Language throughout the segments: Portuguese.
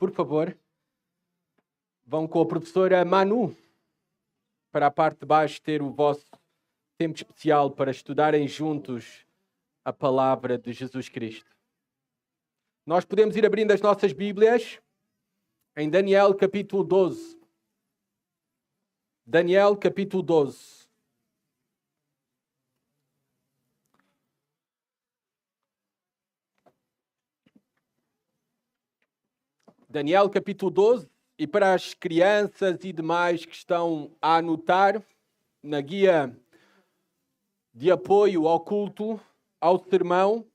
por favor, vão com a professora Manu para a parte de baixo ter o vosso tempo especial para estudarem juntos a palavra de Jesus Cristo. Nós podemos ir abrindo as nossas Bíblias em Daniel capítulo 12. Daniel capítulo 12. Daniel capítulo 12, e para as crianças e demais que estão a anotar, na guia de apoio ao culto, ao sermão,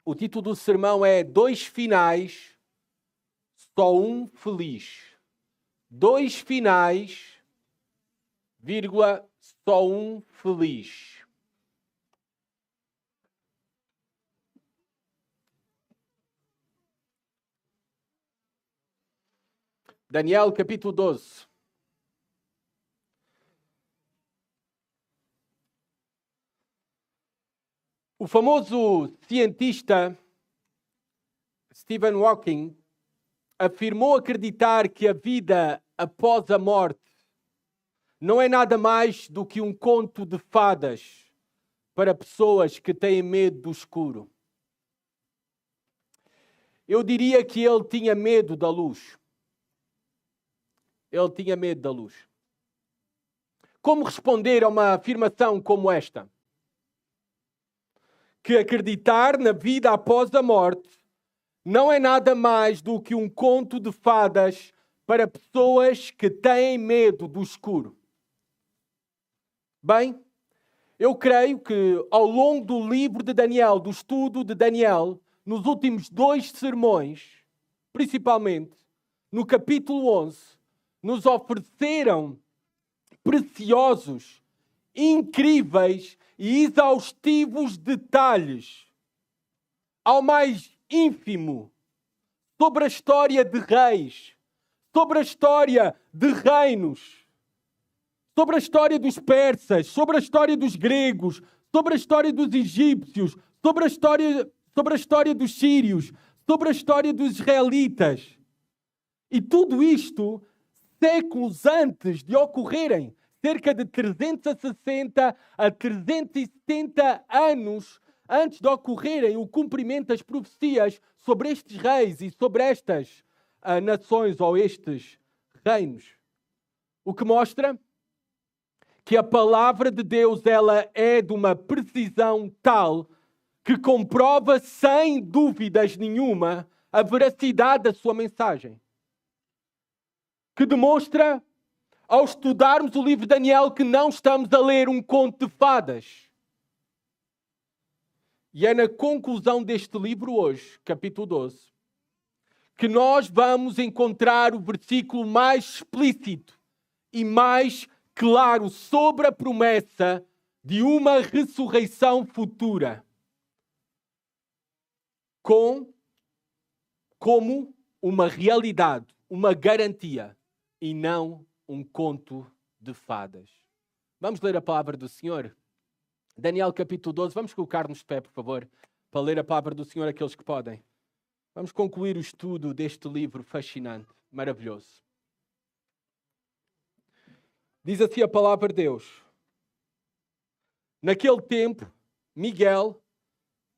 o título do sermão é Dois finais, só um feliz. Dois finais, vírgula, só um feliz. Daniel capítulo 12. O famoso cientista Stephen Hawking afirmou acreditar que a vida após a morte não é nada mais do que um conto de fadas para pessoas que têm medo do escuro. Eu diria que ele tinha medo da luz. Ele tinha medo da luz. Como responder a uma afirmação como esta? Que acreditar na vida após a morte não é nada mais do que um conto de fadas para pessoas que têm medo do escuro. Bem, eu creio que ao longo do livro de Daniel, do estudo de Daniel, nos últimos 2 sermões, principalmente no capítulo 11, nos ofereceram preciosos, incríveis e exaustivos detalhes, ao mais ínfimo, sobre a história de reis, sobre a história de reinos, sobre a história dos persas, sobre a história dos gregos, sobre a história dos egípcios, sobre a história dos sírios, sobre a história dos israelitas. E tudo isto séculos antes de ocorrerem, cerca de 360 a 370 anos antes de ocorrerem o cumprimento das profecias sobre estes reis e sobre estas nações ou estes reinos. O que mostra que a palavra de Deus ela é de uma precisão tal que comprova sem dúvidas nenhuma a veracidade da sua mensagem. Que demonstra, ao estudarmos o livro de Daniel, que não estamos a ler um conto de fadas. E é na conclusão deste livro hoje, capítulo 12, que nós vamos encontrar o versículo mais explícito e mais claro sobre a promessa de uma ressurreição futura. Como uma realidade, uma garantia. E não um conto de fadas. Vamos ler a palavra do Senhor? Daniel capítulo 12. Vamos colocar-nos de pé, por favor, para ler a palavra do Senhor, aqueles que podem. Vamos concluir o estudo deste livro fascinante, maravilhoso. Diz assim a palavra de Deus. Naquele tempo, Miguel,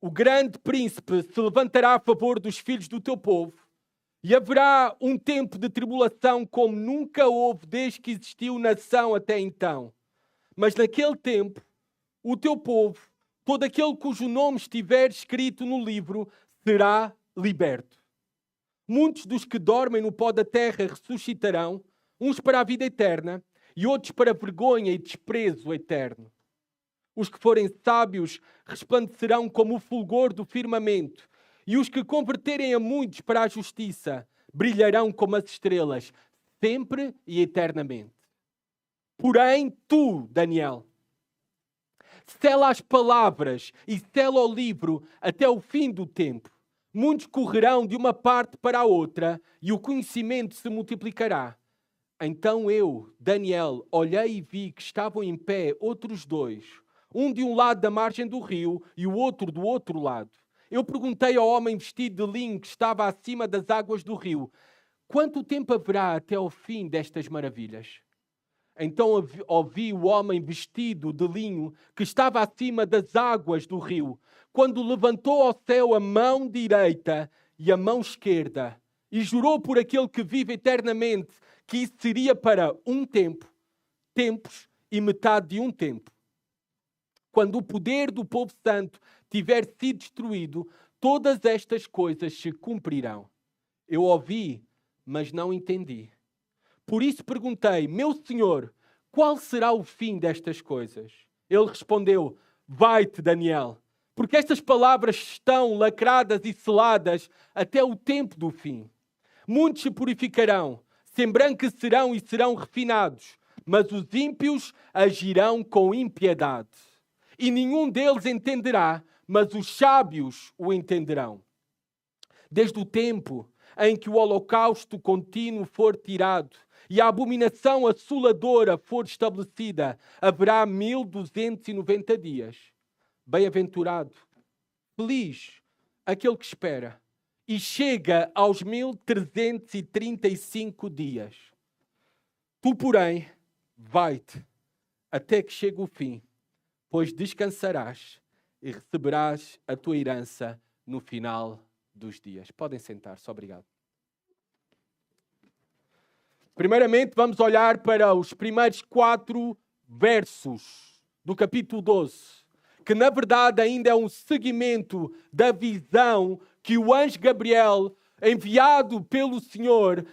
o grande príncipe, se levantará a favor dos filhos do teu povo. E haverá um tempo de tribulação como nunca houve desde que existiu nação até então. Mas naquele tempo, o teu povo, todo aquele cujo nome estiver escrito no livro, será liberto. Muitos dos que dormem no pó da terra ressuscitarão, uns para a vida eterna e outros para a vergonha e desprezo eterno. Os que forem sábios resplandecerão como o fulgor do firmamento, e os que converterem a muitos para a justiça brilharão como as estrelas, sempre e eternamente. Porém, tu, Daniel, sela as palavras e sela o livro até o fim do tempo. Muitos correrão de uma parte para a outra e o conhecimento se multiplicará. Então eu, Daniel, olhei e vi que estavam em pé outros 2, um de um lado da margem do rio e o outro do outro lado. Eu perguntei ao homem vestido de linho que estava acima das águas do rio: quanto tempo haverá até ao fim destas maravilhas? Então ouvi o homem vestido de linho que estava acima das águas do rio, quando levantou ao céu a mão direita e a mão esquerda, e jurou por aquele que vive eternamente que isso seria para um tempo, tempos e metade de um tempo. Quando o poder do povo santo tiver sido destruído, todas estas coisas se cumprirão. Eu ouvi, mas não entendi. Por isso perguntei, meu Senhor, qual será o fim destas coisas? Ele respondeu, vai-te, Daniel, porque estas palavras estão lacradas e seladas até o tempo do fim. Muitos se purificarão, se embranquecerão e serão refinados, mas os ímpios agirão com impiedade. E nenhum deles entenderá, mas os sábios o entenderão. Desde o tempo em que o holocausto contínuo for tirado e a abominação assoladora for estabelecida, haverá 1290 dias. Bem-aventurado, feliz aquele que espera e chega aos 1335 dias. Tu, porém, vai-te até que chegue o fim, pois descansarás e receberás a tua herança no final dos dias. Podem sentar-se, obrigado. Primeiramente, vamos olhar para os primeiros 4 versos do capítulo 12, que na verdade ainda é um seguimento da visão que o anjo Gabriel, enviado pelo Senhor,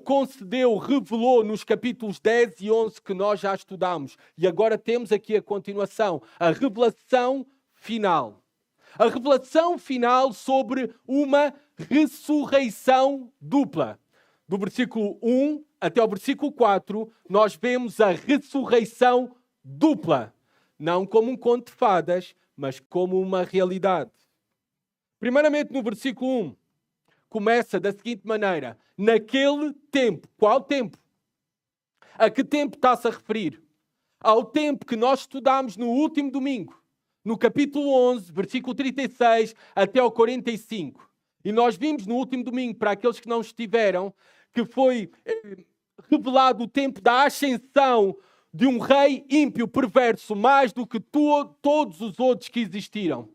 concedeu, revelou nos capítulos 10 e 11 que nós já estudamos. E agora temos aqui a continuação, a revelação final. A revelação final sobre uma ressurreição dupla. Do versículo 1 até ao versículo 4, nós vemos a ressurreição dupla. Não como um conto de fadas, mas como uma realidade. Primeiramente, no versículo 1, começa da seguinte maneira. Naquele tempo. Qual tempo? A que tempo está-se a referir? Ao tempo que nós estudámos no último domingo. No capítulo 11, versículo 36 até ao 45. E nós vimos no último domingo, para aqueles que não estiveram, que foi revelado o tempo da ascensão de um rei ímpio, perverso, mais do que todos os outros que existiram.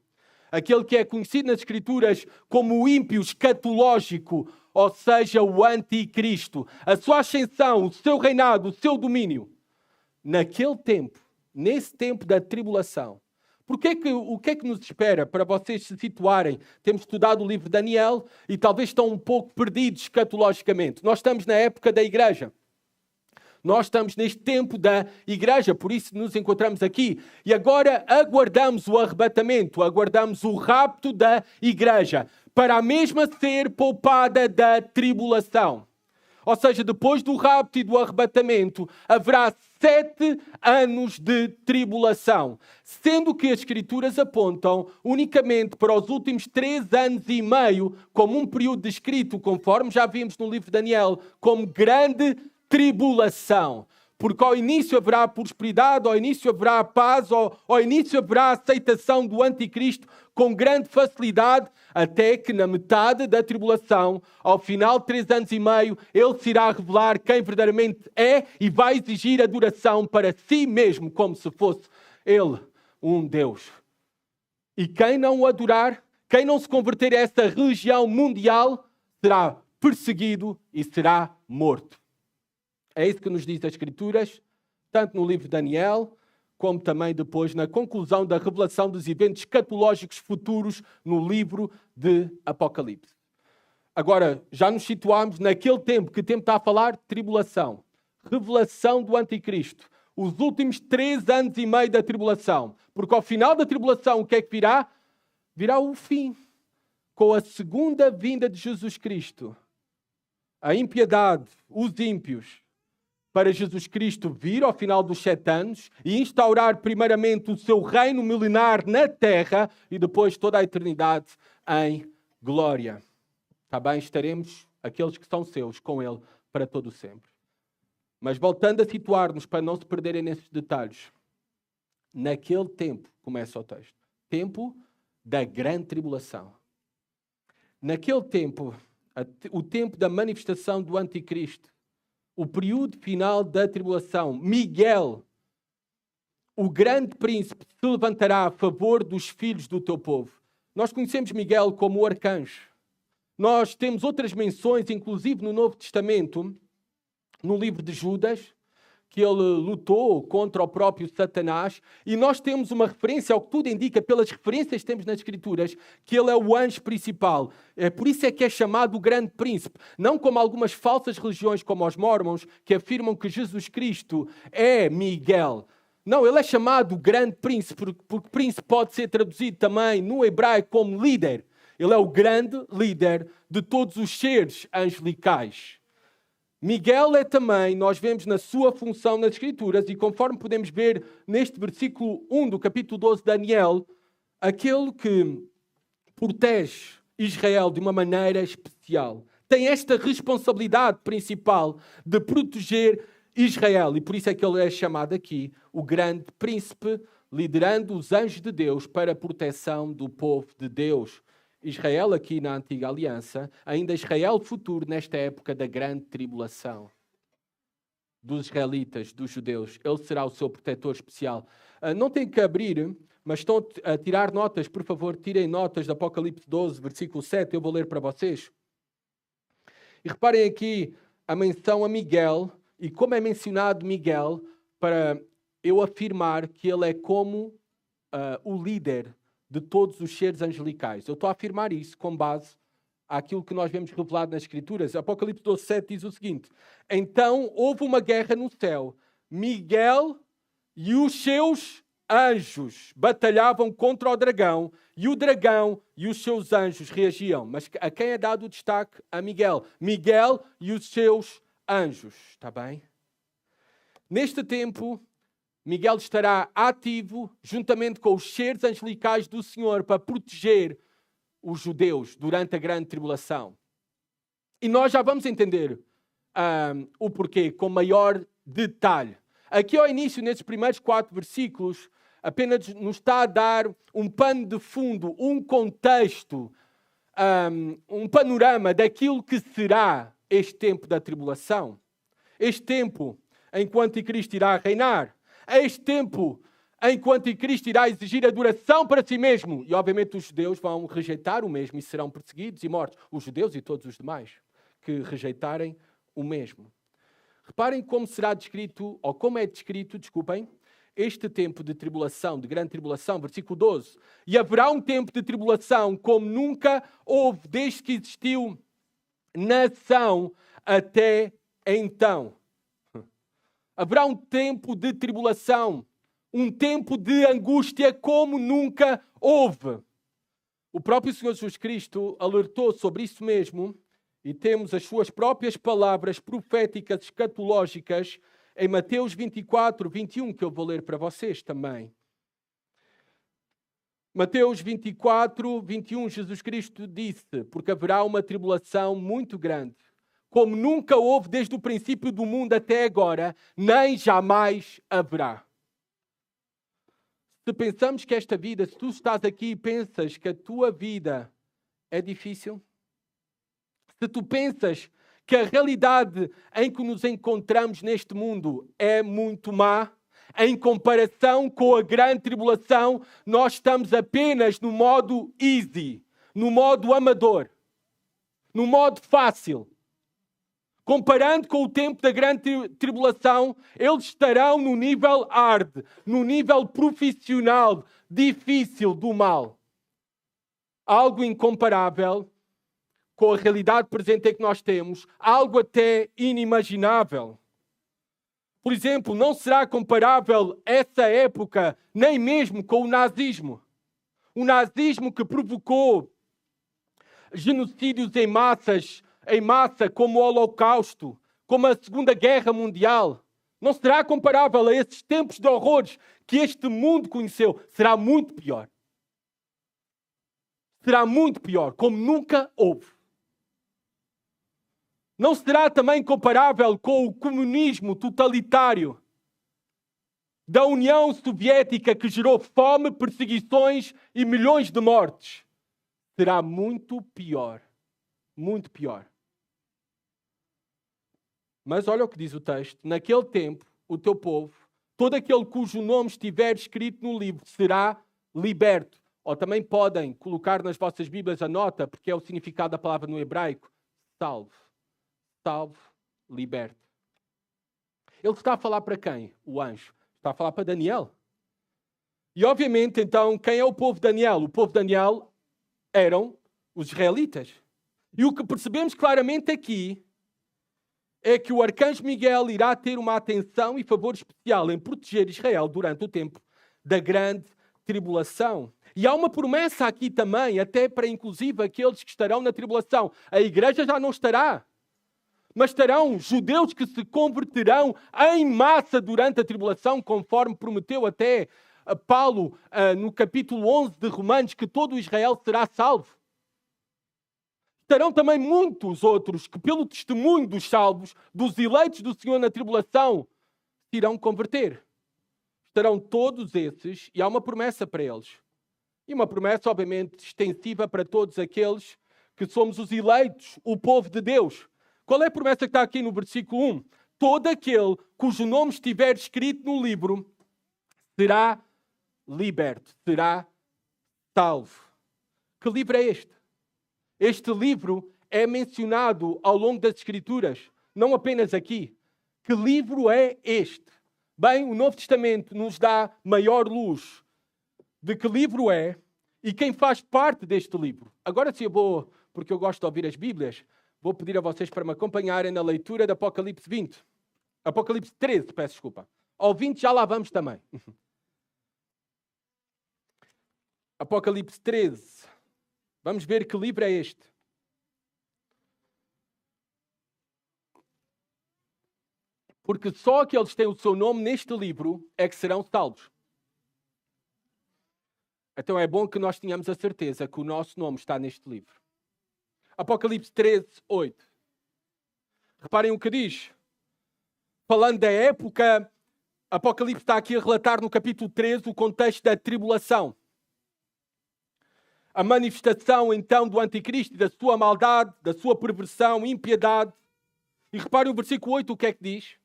Aquele que é conhecido nas Escrituras como o ímpio escatológico, ou seja, o anticristo. A sua ascensão, o seu reinado, o seu domínio. Naquele tempo, nesse tempo da tribulação. O que é que nos espera para vocês se situarem? Temos estudado o livro de Daniel e talvez estão um pouco perdidos escatologicamente. Nós estamos na época da igreja. Nós estamos neste tempo da igreja, por isso nos encontramos aqui. E agora aguardamos o arrebatamento, aguardamos o rapto da igreja, para a mesma ser poupada da tribulação. Ou seja, depois do rapto e do arrebatamento, haverá 7 anos de tribulação, sendo que as Escrituras apontam unicamente para os últimos 3 anos e meio como um período descrito, conforme já vimos no livro de Daniel, como grande tribulação. Porque ao início haverá prosperidade, ao início haverá paz, ao início haverá aceitação do anticristo com grande facilidade, até que na metade da tribulação, ao final de 3 anos e meio, ele se irá revelar quem verdadeiramente é e vai exigir adoração para si mesmo, como se fosse ele um Deus. E quem não o adorar, quem não se converter a essa religião mundial, será perseguido e será morto. É isso que nos diz as Escrituras, tanto no livro de Daniel, como também depois na conclusão da revelação dos eventos escatológicos futuros no livro de Apocalipse. Agora, já nos situámos naquele tempo. Que tempo está a falar? Tribulação. Revelação do anticristo. Os últimos 3 anos e meio da tribulação. Porque ao final da tribulação, o que é que virá? Virá o fim. Com a segunda vinda de Jesus Cristo. A impiedade, os ímpios, para Jesus Cristo vir ao final dos 7 anos e instaurar primeiramente o seu reino milenar na terra e depois toda a eternidade em glória. Está bem? Estaremos, aqueles que são seus, com Ele para todo o sempre. Mas voltando a situar-nos para não se perderem nesses detalhes. Naquele tempo, começa o texto, tempo da grande tribulação. Naquele tempo o tempo da manifestação do Anticristo, o período final da tribulação. Miguel, o grande príncipe, se levantará a favor dos filhos do teu povo. Nós conhecemos Miguel como o arcanjo. Nós temos outras menções, inclusive no Novo Testamento, no livro de Judas, que ele lutou contra o próprio Satanás, e nós temos uma referência, ao que tudo indica, pelas referências que temos nas Escrituras, que ele é o anjo principal. Por isso é que é chamado o grande príncipe. Não como algumas falsas religiões, como os mormons, que afirmam que Jesus Cristo é Miguel. Não, ele é chamado o grande príncipe, porque príncipe pode ser traduzido também no hebraico como líder. Ele é o grande líder de todos os seres angelicais. Miguel é também, nós vemos na sua função nas Escrituras, e conforme podemos ver neste versículo 1 do capítulo 12 de Daniel, aquele que protege Israel de uma maneira especial. Tem esta responsabilidade principal de proteger Israel, e por isso é que ele é chamado aqui o grande príncipe, liderando os anjos de Deus para a proteção do povo de Deus. Israel aqui na Antiga Aliança, ainda Israel futuro nesta época da grande tribulação dos israelitas, dos judeus. Ele será o seu protetor especial. Não tem que abrir, mas estão a tirar notas, por favor, tirem notas de Apocalipse 12, versículo 7, eu vou ler para vocês. E reparem aqui a menção a Miguel, e como é mencionado Miguel, para eu afirmar que ele é como o líder de todos os seres angelicais. Eu estou a afirmar isso com base àquilo que nós vemos revelado nas Escrituras. Apocalipse 12:7 diz o seguinte: então houve uma guerra no céu. Miguel e os seus anjos batalhavam contra o dragão, e o dragão e os seus anjos reagiam. Mas a quem é dado o destaque? A Miguel. Miguel e os seus anjos. Está bem? Neste tempo, Miguel estará ativo juntamente com os seres angelicais do Senhor para proteger os judeus durante a grande tribulação. E nós já vamos entender o porquê com maior detalhe. Aqui ao início, nesses primeiros 4 versículos, apenas nos está a dar um pano de fundo, um contexto, um panorama daquilo que será este tempo da tribulação. Este tempo em que o Anticristo irá reinar. Este tempo em que o Anticristo irá exigir adoração para si mesmo. E obviamente os judeus vão rejeitar o mesmo e serão perseguidos e mortos. Os judeus e todos os demais que rejeitarem o mesmo. Reparem como será descrito, ou como é descrito, desculpem, este tempo de tribulação, de grande tribulação, versículo 12. E haverá um tempo de tribulação como nunca houve desde que existiu nação até então. Haverá um tempo de tribulação, um tempo de angústia como nunca houve. O próprio Senhor Jesus Cristo alertou sobre isso mesmo, e temos as suas próprias palavras proféticas escatológicas em Mateus 24, 21, que eu vou ler para vocês também. Mateus 24, 21, Jesus Cristo disse: porque haverá uma tribulação muito grande, como nunca houve desde o princípio do mundo até agora, nem jamais haverá. Se pensamos que esta vida, se tu estás aqui e pensas que a tua vida é difícil, se tu pensas que a realidade em que nos encontramos neste mundo é muito má, em comparação com a grande tribulação, nós estamos apenas no modo easy, no modo amador, no modo fácil. Comparando com o tempo da grande tribulação, eles estarão no nível hard, no nível profissional, difícil do mal. Algo incomparável com a realidade presente que nós temos, algo até inimaginável. Por exemplo, não será comparável essa época nem mesmo com o nazismo. O nazismo que provocou genocídios em massa, como o Holocausto, como a Segunda Guerra Mundial. Não será comparável a esses tempos de horrores que este mundo conheceu. Será muito pior. Será muito pior, como nunca houve. Não será também comparável com o comunismo totalitário da União Soviética, que gerou fome, perseguições e milhões de mortes. Será muito pior. muito pior. Mas olha o que diz o texto. Naquele tempo, o teu povo, todo aquele cujo nome estiver escrito no livro, será liberto. Ou também podem colocar nas vossas Bíblias a nota, porque é o significado da palavra no hebraico. Salvo. Salvo, liberto. Ele está a falar para quem? O anjo. Está a falar para Daniel. E obviamente, então, quem é o povo de Daniel? O povo de Daniel eram os israelitas. E o que percebemos claramente aqui é que o arcanjo Miguel irá ter uma atenção e favor especial em proteger Israel durante o tempo da grande tribulação. E há uma promessa aqui também, até para inclusive aqueles que estarão na tribulação. A igreja já não estará, mas estarão judeus que se converterão em massa durante a tribulação, conforme prometeu até Paulo no capítulo 11 de Romanos, que todo Israel será salvo. Estarão também muitos outros que, pelo testemunho dos salvos, dos eleitos do Senhor na tribulação, se irão converter. Estarão todos esses, e há uma promessa para eles. E uma promessa, obviamente, extensiva para todos aqueles que somos os eleitos, o povo de Deus. Qual é a promessa que está aqui no versículo 1? Todo aquele cujo nome estiver escrito no livro será liberto, será salvo. Que livro é este? Este livro é mencionado ao longo das Escrituras, não apenas aqui. Que livro é este? Bem, o Novo Testamento nos dá maior luz de que livro é e quem faz parte deste livro. Agora, se eu vou, porque eu gosto de ouvir as Bíblias, vou pedir a vocês para me acompanharem na leitura de Apocalipse 20. Apocalipse 13, peço desculpa. Ao 20 já lá vamos também. Apocalipse 13. Vamos ver que livro é este. Porque só aqueles que têm o seu nome neste livro é que serão salvos. Então é bom que nós tenhamos a certeza que o nosso nome está neste livro. Apocalipse 13, 8. Reparem o que diz. Falando da época, Apocalipse está aqui a relatar no capítulo 13 o contexto da tribulação. A manifestação então do anticristo, da sua maldade, da sua perversão, impiedade. E reparem o versículo 8 o que é que diz.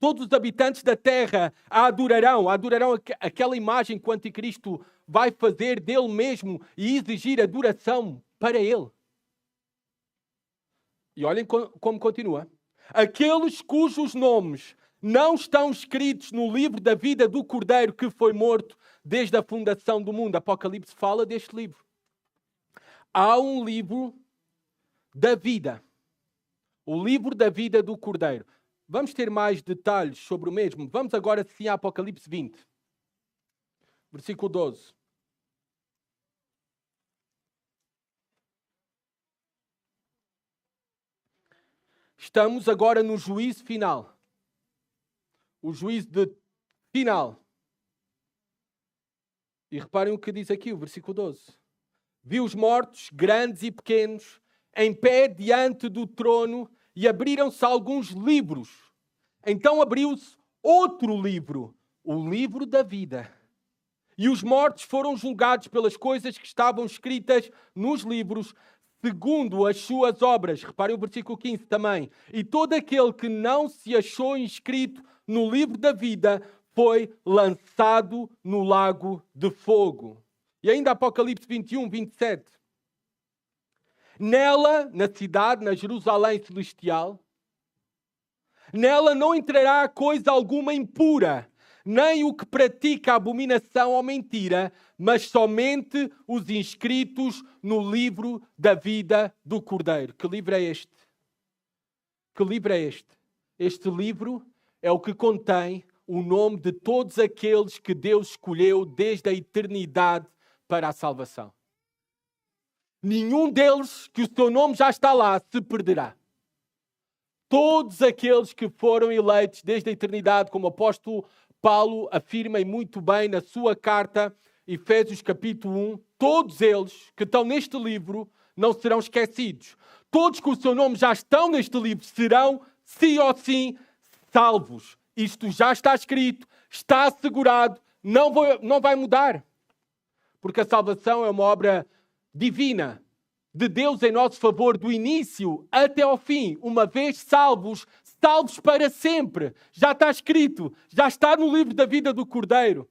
Todos os habitantes da terra a adorarão aquela imagem que o anticristo vai fazer dele mesmo e exigir adoração para ele. E olhem como continua. Aqueles cujos nomes não estão escritos no livro da vida do Cordeiro que foi morto desde a fundação do mundo. Apocalipse fala deste livro. Há um livro da vida. O livro da vida do Cordeiro. Vamos ter mais detalhes sobre o mesmo. Vamos agora sim a Apocalipse 20. Versículo 12. Estamos agora no juízo final. O juízo final. E reparem o que diz aqui, o versículo 12. Vi os mortos, grandes e pequenos, em pé diante do trono, e abriram-se alguns livros. Então abriu-se outro livro, o livro da vida. E os mortos foram julgados pelas coisas que estavam escritas nos livros, segundo as suas obras. Reparem o versículo 15 também. E todo aquele que não se achou inscrito no livro da vida foi lançado no lago de fogo. E ainda Apocalipse 21, 27. Nela, na cidade, na Jerusalém celestial, nela não entrará coisa alguma impura, nem o que pratica abominação ou mentira, mas somente os inscritos no livro da vida do Cordeiro. Que livro é este? Que livro é este? Este livro é o que contém o nome de todos aqueles que Deus escolheu desde a eternidade para a salvação. Nenhum deles, que o seu nome já está lá, se perderá. Todos aqueles que foram eleitos desde a eternidade, como o apóstolo Paulo afirma muito bem na sua carta, Efésios capítulo 1, todos eles que estão neste livro não serão esquecidos. Todos que o seu nome já estão neste livro serão, sim ou sim, salvos. Isto já está escrito, está assegurado, não vai mudar. Porque a salvação é uma obra divina, de Deus em nosso favor do início até ao fim. Uma vez salvos, salvos para sempre. Já está escrito, já está no livro da vida do Cordeiro.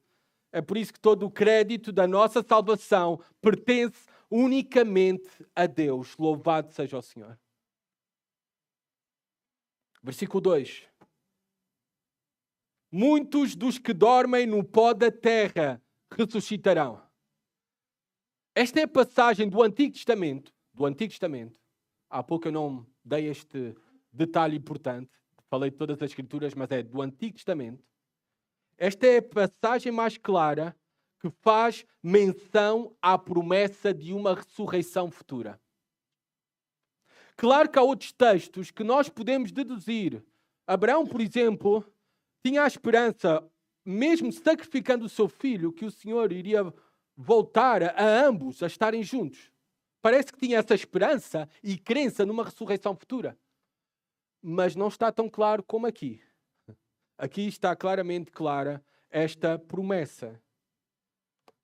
É por isso que todo o crédito da nossa salvação pertence unicamente a Deus. Louvado seja o Senhor. Versículo 2. Muitos dos que dormem no pó da terra ressuscitarão. Esta é a passagem do Antigo Testamento. Há pouco eu não dei este detalhe importante. Falei de todas as Escrituras, mas é do Antigo Testamento. Esta é a passagem mais clara que faz menção à promessa de uma ressurreição futura. Claro que há outros textos que nós podemos deduzir. Abraão, por exemplo, tinha a esperança, mesmo sacrificando o seu filho, que o Senhor iria voltar a ambos a estarem juntos. Parece que tinha essa esperança e crença numa ressurreição futura. Mas não está tão claro como aqui. Aqui está claramente clara esta promessa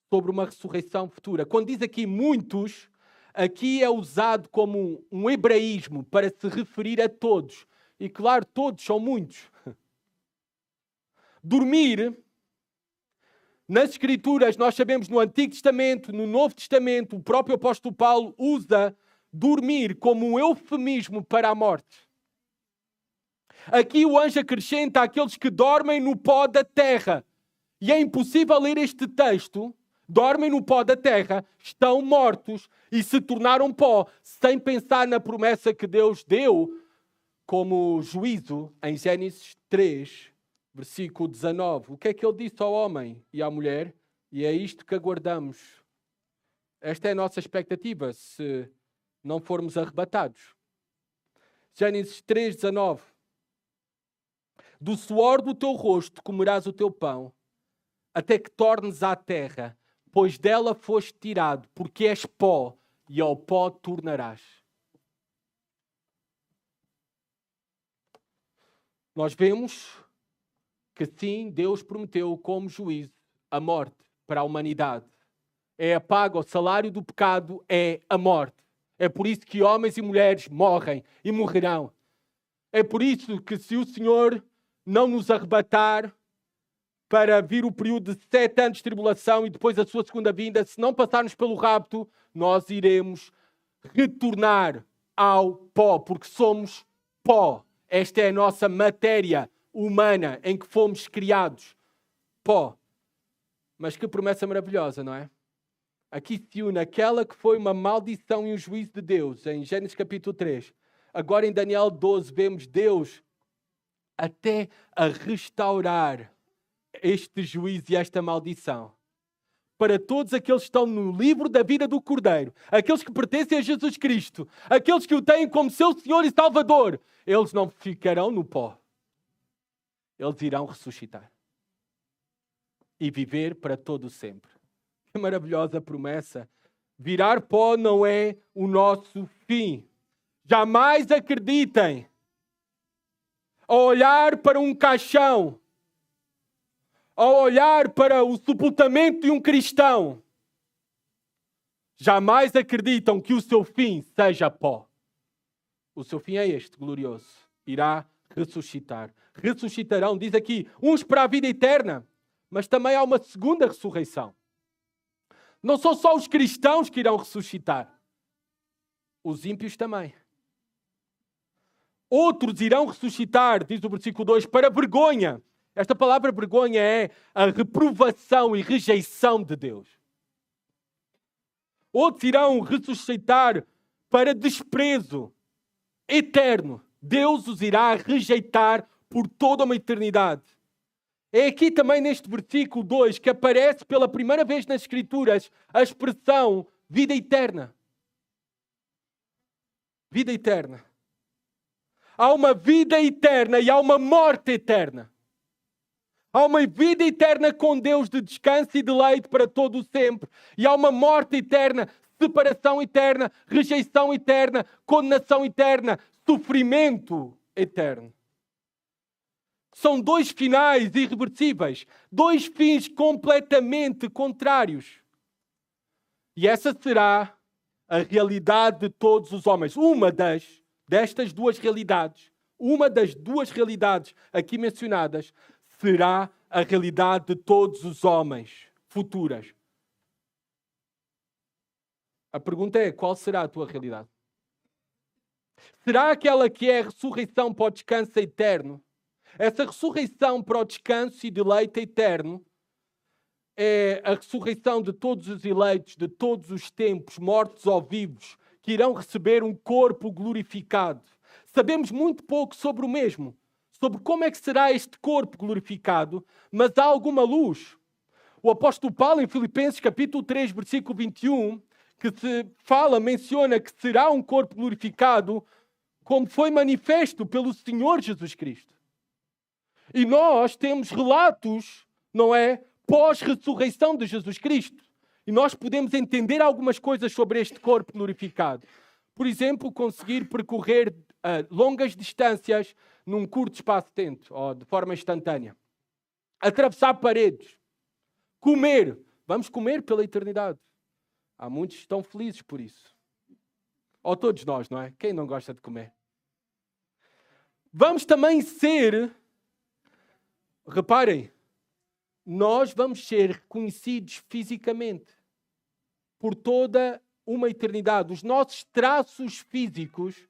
sobre uma ressurreição futura. Quando diz aqui muitos, aqui é usado como um hebraísmo para se referir a todos. E claro, todos são muitos. Dormir, nas Escrituras, nós sabemos no Antigo Testamento, no Novo Testamento, o próprio apóstolo Paulo usa dormir como um eufemismo para a morte. Aqui o anjo acrescenta àqueles que dormem no pó da terra. E é impossível ler este texto, dormem no pó da terra, estão mortos e se tornaram pó, sem pensar na promessa que Deus deu como juízo em Gênesis 3, versículo 19. O que é que ele disse ao homem e à mulher? E é isto que aguardamos. Esta é a nossa expectativa, se não formos arrebatados. Gênesis 3, 19. Do suor do teu rosto comerás o teu pão, até que tornes à terra, pois dela foste tirado, porque és pó, e ao pó tornarás. Nós vemos que sim, Deus prometeu como juízo a morte para a humanidade. É a paga, o salário do pecado é a morte. É por isso que homens e mulheres morrem e morrerão. É por isso que se o Senhor não nos arrebatar para vir o período de 7 anos de tribulação e depois a sua segunda vinda, se não passarmos pelo rapto, nós iremos retornar ao pó, porque somos pó. Esta é a nossa matéria humana em que fomos criados. Pó. Mas que promessa maravilhosa, não é? Aqui se une aquela que foi uma maldição e um juízo de Deus, em Gênesis capítulo 3. Agora em Daniel 12 vemos Deus até a restaurar este juízo e esta maldição. Para todos aqueles que estão no livro da vida do Cordeiro, aqueles que pertencem a Jesus Cristo, aqueles que o têm como seu Senhor e Salvador, eles não ficarão no pó. Eles irão ressuscitar e viver para todo sempre. Que maravilhosa promessa. Virar pó não é o nosso fim. Jamais acreditem ao olhar para um caixão, ao olhar para o sepultamento de um cristão, jamais acreditam que o seu fim seja pó. O seu fim é este, glorioso. Irá ressuscitar. Ressuscitarão, diz aqui, uns para a vida eterna, mas também há uma segunda ressurreição. Não são só os cristãos que irão ressuscitar. Os ímpios também. Outros irão ressuscitar, diz o versículo 2, para vergonha. Esta palavra vergonha é a reprovação e rejeição de Deus. Outros irão ressuscitar para desprezo eterno. Deus os irá rejeitar por toda uma eternidade. É aqui também neste versículo 2 que aparece pela primeira vez nas Escrituras a expressão vida eterna. Vida eterna. Há uma vida eterna e há uma morte eterna. Há uma vida eterna com Deus de descanso e deleite para todo o sempre. E há uma morte eterna, separação eterna, rejeição eterna, condenação eterna, sofrimento eterno. São dois finais irreversíveis. Dois fins completamente contrários. E essa será a realidade de todos os homens. Destas duas realidades, uma das duas realidades aqui mencionadas, será a realidade de todos os homens futuras. A pergunta é, qual será a tua realidade? Será aquela que é a ressurreição para o descanso eterno? Essa ressurreição para o descanso e deleite eterno é a ressurreição de todos os eleitos, de todos os tempos, mortos ou vivos, que irão receber um corpo glorificado. Sabemos muito pouco sobre o mesmo, sobre como é que será este corpo glorificado, mas há alguma luz. O apóstolo Paulo, em Filipenses capítulo 3, versículo 21, que menciona que será um corpo glorificado, como foi manifesto pelo Senhor Jesus Cristo. E nós temos relatos, não é, pós-ressurreição de Jesus Cristo. E nós podemos entender algumas coisas sobre este corpo glorificado. Por exemplo, conseguir percorrer longas distâncias num curto espaço de tempo, ou de forma instantânea. Atravessar paredes. Comer. Vamos comer pela eternidade. Há muitos que estão felizes por isso. Ou todos nós, não é? Quem não gosta de comer? Vamos também ser... Reparem, nós vamos ser reconhecidos fisicamente por toda uma eternidade. Os nossos traços físicos,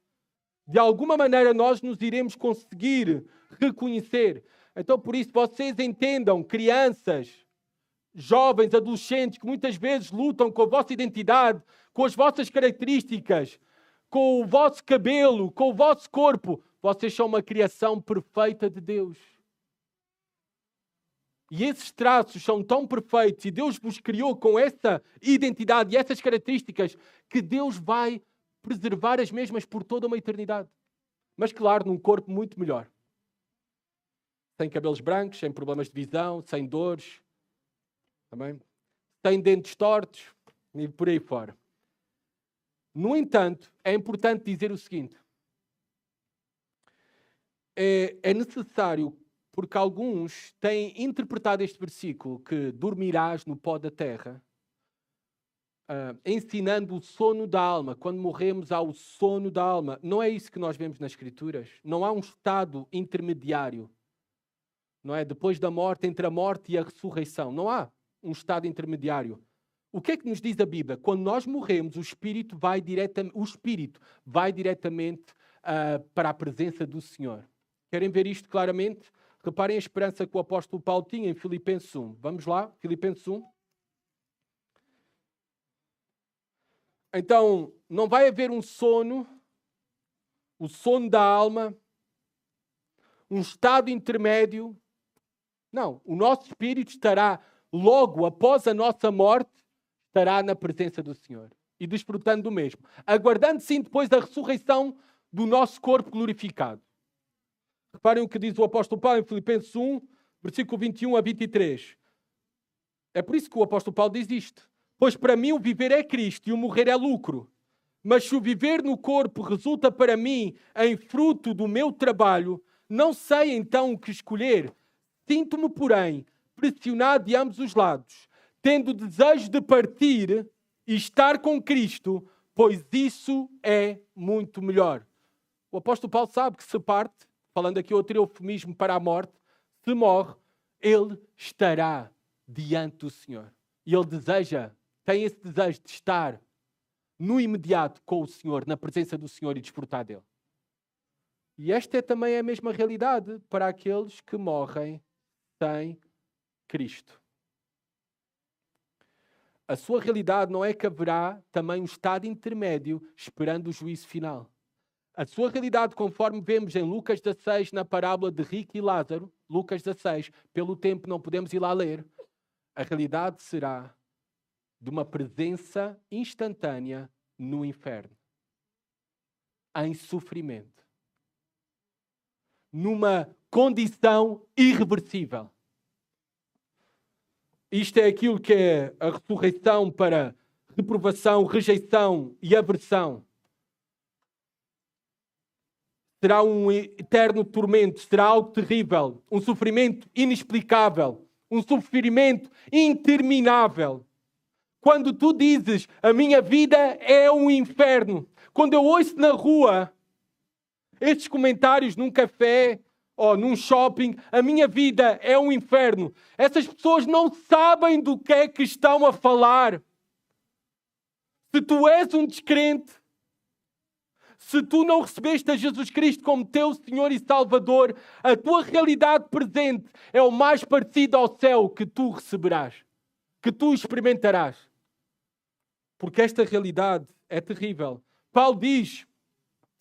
de alguma maneira, nós nos iremos conseguir reconhecer. Então, por isso, vocês entendam, crianças, jovens, adolescentes, que muitas vezes lutam com a vossa identidade, com as vossas características, com o vosso cabelo, com o vosso corpo. Vocês são uma criação perfeita de Deus. E esses traços são tão perfeitos e Deus vos criou com essa identidade e essas características que Deus vai preservar as mesmas por toda uma eternidade. Mas, claro, num corpo muito melhor. Sem cabelos brancos, sem problemas de visão, sem dores, também, sem dentes tortos e por aí fora. No entanto, é importante dizer o seguinte. É necessário, porque alguns têm interpretado este versículo, que dormirás no pó da terra, ensinando o sono da alma. Quando morremos há o sono da alma. Não é isso que nós vemos nas Escrituras. Não há um estado intermediário. Não é? Depois da morte, entre a morte e a ressurreição. Não há um estado intermediário. O que é que nos diz a Bíblia? Quando nós morremos, o Espírito vai diretamente para a presença do Senhor. Querem ver isto claramente? Reparem a esperança que o apóstolo Paulo tinha em Filipenses 1. Vamos lá, Filipenses 1. Então, não vai haver um sono, o sono da alma, um estado intermédio. Não, o nosso espírito estará logo após a nossa morte, estará na presença do Senhor e desfrutando do mesmo, aguardando sim depois a ressurreição do nosso corpo glorificado. Reparem o que diz o apóstolo Paulo em Filipenses 1, versículo 21 a 23. É por isso que o apóstolo Paulo diz isto. Pois para mim o viver é Cristo e o morrer é lucro. Mas se o viver no corpo resulta para mim em fruto do meu trabalho, não sei então o que escolher. Sinto-me, porém, pressionado de ambos os lados, tendo desejo de partir e estar com Cristo, pois isso é muito melhor. O apóstolo Paulo sabe que se parte, falando aqui outro eufemismo para a morte, se morre, ele estará diante do Senhor. E ele tem esse desejo de estar no imediato com o Senhor, na presença do Senhor e desfrutar dele. E esta é também a mesma realidade para aqueles que morrem sem Cristo. A sua realidade não é que haverá também um estado intermédio esperando o juízo final. A sua realidade, conforme vemos em Lucas 16, na parábola de Rico e Lázaro, Lucas 16, pelo tempo não podemos ir lá ler, a realidade será de uma presença instantânea no inferno, em sofrimento, numa condição irreversível. Isto é aquilo que é a ressurreição para reprovação, rejeição e aversão. Será um eterno tormento, será algo terrível, um sofrimento inexplicável, um sofrimento interminável. Quando tu dizes, a minha vida é um inferno. Quando eu ouço na rua estes comentários num café ou num shopping, a minha vida é um inferno. Essas pessoas não sabem do que é que estão a falar. Se tu és um descrente, se tu não recebeste a Jesus Cristo como teu Senhor e Salvador, a tua realidade presente é o mais parecido ao céu que tu receberás, que tu experimentarás. Porque esta realidade é terrível. Paulo diz,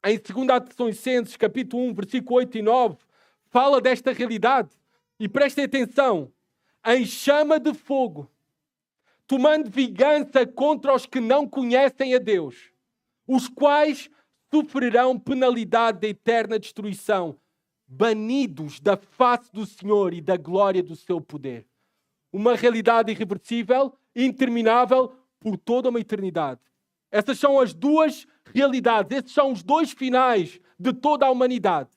em 2 Tessalonicenses, capítulo 1, versículo 8 e 9, fala desta realidade. E prestem atenção. Em chama de fogo, tomando vingança contra os que não conhecem a Deus, os quais sofrerão penalidade de eterna destruição, banidos da face do Senhor e da glória do seu poder. Uma realidade irreversível, interminável, por toda uma eternidade. Essas são as duas realidades, esses são os dois finais de toda a humanidade.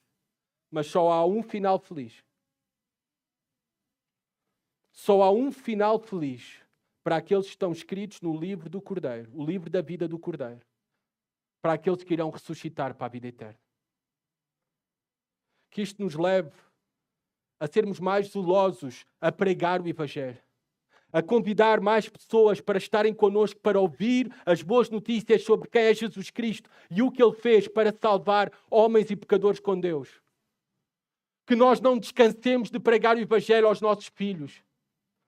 Mas só há um final feliz. Só há um final feliz para aqueles que estão escritos no livro do Cordeiro, o livro da vida do Cordeiro. Para aqueles que irão ressuscitar para a vida eterna. Que isto nos leve a sermos mais zelosos a pregar o Evangelho. A convidar mais pessoas para estarem connosco, para ouvir as boas notícias sobre quem é Jesus Cristo e o que Ele fez para salvar homens e pecadores com Deus. Que nós não descansemos de pregar o Evangelho aos nossos filhos,